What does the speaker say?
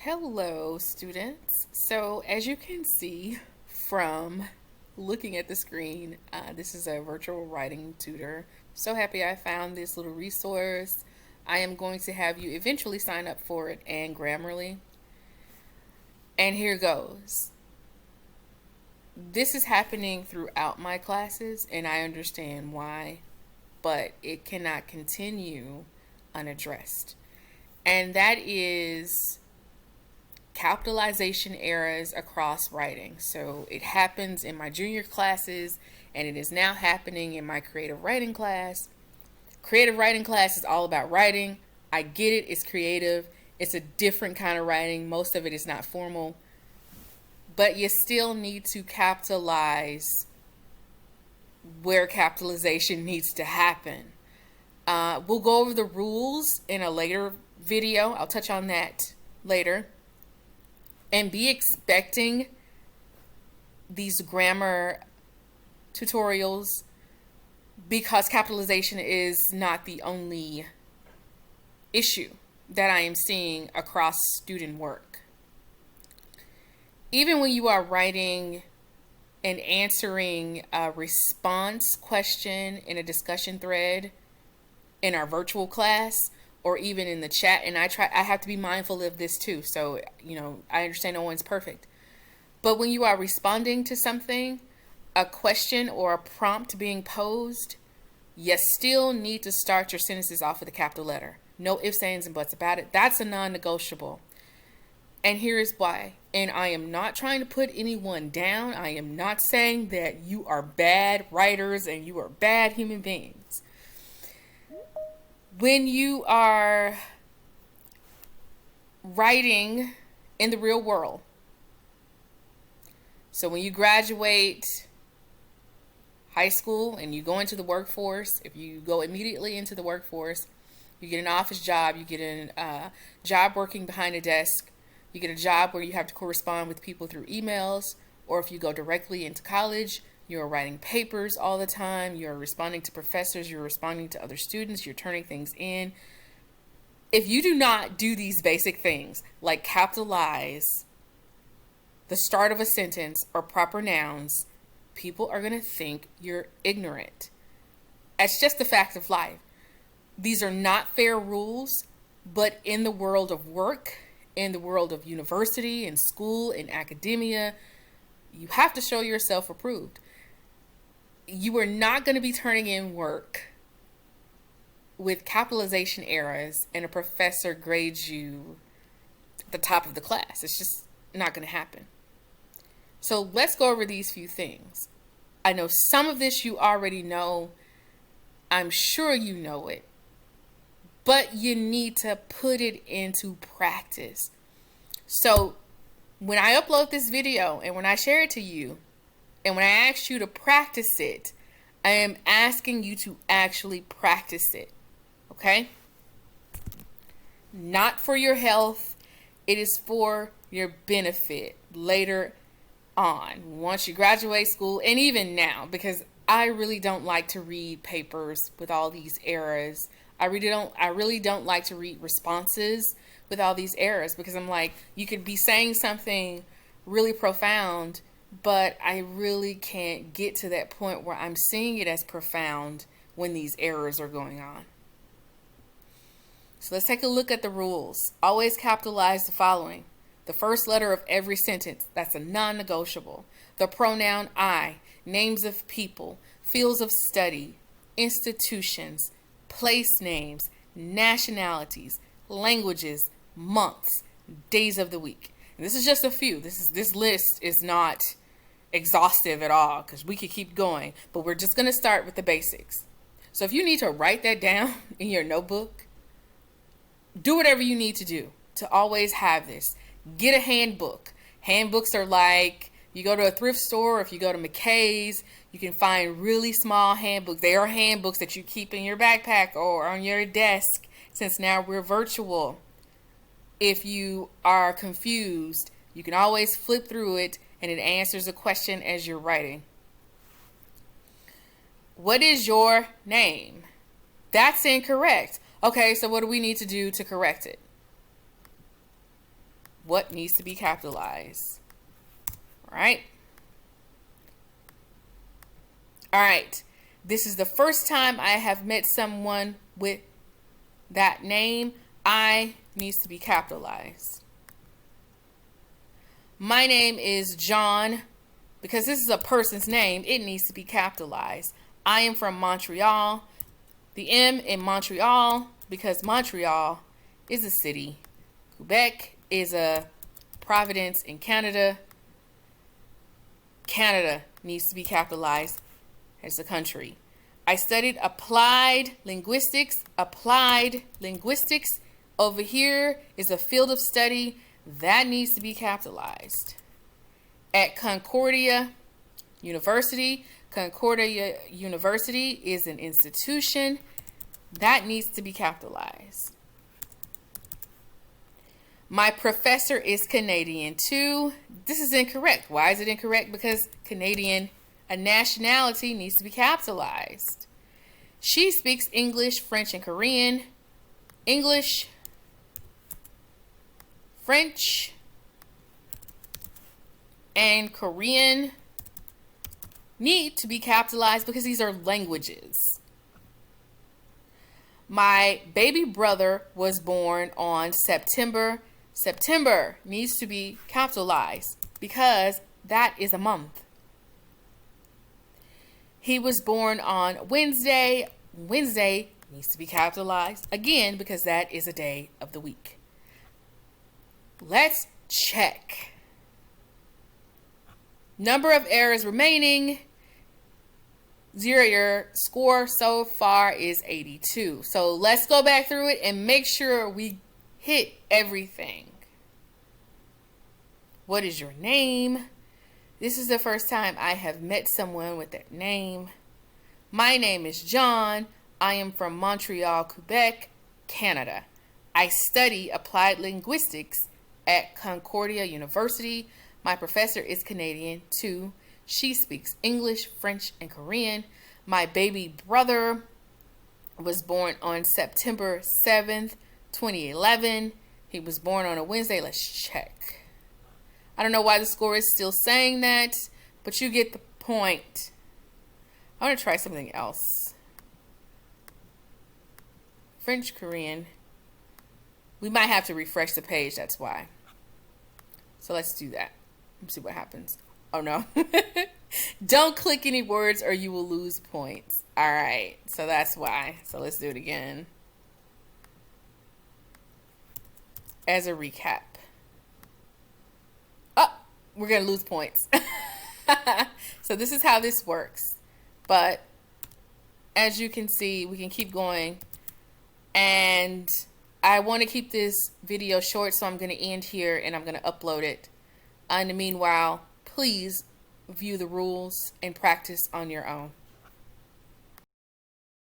Hello, students. So, as you can see from looking at the screen, this is a virtual writing tutor. So happy I found this little resource. I am going to have you eventually sign up for it and Grammarly. And here goes. This is happening throughout my classes, and I understand why, but it cannot continue unaddressed. And that is capitalization errors across writing. So it happens in my junior classes, and it is now happening in my creative writing class. Creative writing class is all about writing. I get it, it's creative. It's a different kind of writing. Most of it is not formal. But you still need to capitalize where capitalization needs to happen. We'll go over the rules in a later video. I'll touch on that later. And be expecting these grammar tutorials because capitalization is not the only issue that I am seeing across student work. Even when you are writing and answering a response question in a discussion thread in our virtual class, or even in the chat, and I have to be mindful of this too. So, I understand no one's perfect. But when you are responding to something, a question or a prompt being posed, you still need to start your sentences off with a capital letter. No ifs, ands, and buts about it. That's a non-negotiable. And here is why. And I am not trying to put anyone down. I am not saying that you are bad writers and you are bad human beings. When you are writing in the real world, so when you graduate high school and you go into the workforce, if you go immediately into the workforce, you get an office job, you get a job working behind a desk, you get a job where you have to correspond with people through emails, or if you go directly into college, you're writing papers all the time. You're responding to professors. You're responding to other students. You're turning things in. If you do not do these basic things, like capitalize the start of a sentence or proper nouns, people are going to think you're ignorant. It's just the fact of life. These are not fair rules, but in the world of work, in the world of university and school and academia, you have to show yourself approved. You are not going to be turning in work with capitalization errors and a professor grades you at the top of the class. It's just not going to happen. So let's go over these few things. I know some of this you already know. I'm sure you know it. But you need to put it into practice. So when I upload this video and when I share it to you, and when I ask you to practice it, I am asking you to actually practice it, okay? Not for your health. It is for your benefit later on, once you graduate school, and even now, because I really don't like to read papers with all these errors. I really don't like to read responses with all these errors, because I'm like, you could be saying something really profound, but I really can't get to that point where I'm seeing it as profound when these errors are going on. So let's take a look at the rules. Always capitalize the following. The first letter of every sentence, that's a non-negotiable. The pronoun I, names of people, fields of study, institutions, place names, nationalities, languages, months, days of the week. And this is just a few. This list is not exhaustive at all, because we could keep going, but we're just going to start with the basics. So if you need to write that down in your notebook, do whatever you need to do to always have this. Get a handbook. Handbooks are like, you go to a thrift store, or if you go to McKay's, you can find really small handbooks. They are handbooks that you keep in your backpack or on your desk, since now we're virtual. If you are confused, you can always flip through it and it answers a question as you're writing. What is your name? That's incorrect. Okay, so what do we need to do to correct it? what needs to be capitalized. All right. All right. This is the first time I have met someone with that name. I needs to be capitalized. My name is John. Because this is a person's name, it needs to be capitalized. I am from Montreal. The M in Montreal, because Montreal is a city. Quebec is a province in Canada. Canada needs to be capitalized as a country. I studied applied linguistics. Applied linguistics over here is a field of study that needs to be capitalized. At Concordia University. Concordia University is an institution that needs to be capitalized. My professor is Canadian too. This is incorrect. Why is it incorrect? Because Canadian, a nationality, needs to be capitalized. She speaks English, French, and Korean. English, French, and Korean need to be capitalized because these are languages. My baby brother was born on September. September needs to be capitalized because that is a month. He was born on Wednesday. Wednesday needs to be capitalized again because that is a day of the week. Let's check. Number of errors remaining. 0. Your score so far is 82. So let's go back through it and make sure we hit everything. What is your name? This is the first time I have met someone with that name. My name is John. I am from Montreal, Quebec, Canada. I study applied linguistics at Concordia University. My professor is Canadian too. She speaks English, French, and Korean. My baby brother was born on September 7th, 2011. He was born on a Wednesday. Let's check. I don't know why the score is still saying that, but you get the point. I want to try something else. French, Korean. We might have to refresh the page, that's why. So let's do that. Let's see what happens. Oh no. Don't click any words or you will lose points. All right, so that's why. So let's do it again. As a recap. Oh, we're gonna lose points. So this is how this works. But as you can see, we can keep going. And I want to keep this video short, so I'm going to end here and I'm going to upload it. In the meanwhile, please view the rules and practice on your own.